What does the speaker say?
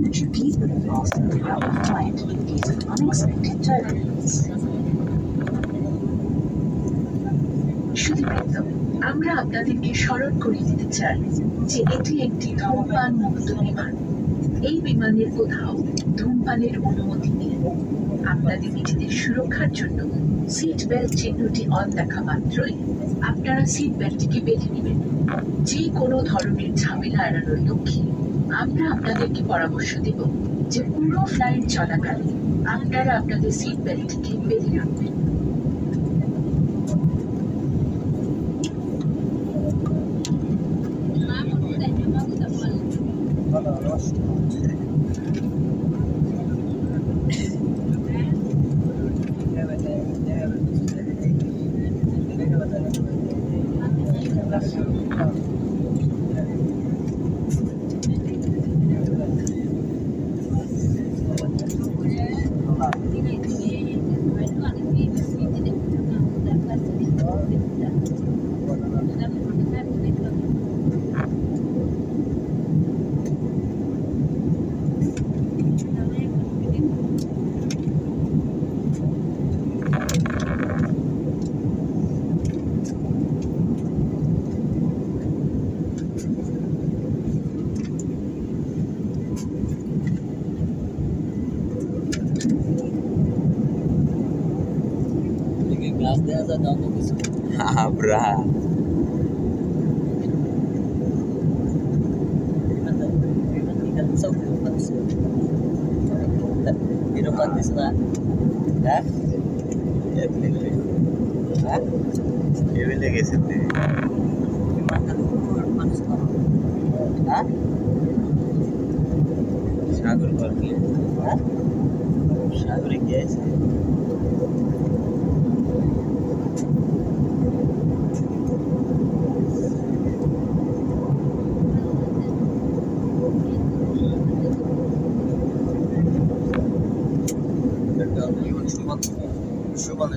that your keys would have lost throughout the flight in case of unexpected turbulence. শুধুমাত্র আমরা আপনাদেরকে স্মরণ করে দিতে চাই যে এটি একটি ধূমপান মুক্ত বিমান। এই বিমানের কোথাও ধূমপানের অনুমতি নেই। আপনাদের নিজেদের সুরক্ষার জন্য সিট বেল্ট চিহ্নটি অন দেখা মাত্রই আপনারা সিট বেল্টটিকে বেঁধে নেবেন। যে কোনো ধরনের ঝামেলা এড়ানোর লক্ষ্যে আমরা আপনাদেরকে পরামর্শ দেব যে পুরো ফ্লাইট চলাকালীন আপনারা আপনাদের সিট বেল্টটিকে বেঁধে রাখবেন। Abra. Minum gratis na. Ha? Ha? Bibili kasi ito. Ha? Sagur pergi. Ha? Sagur guys. Şubat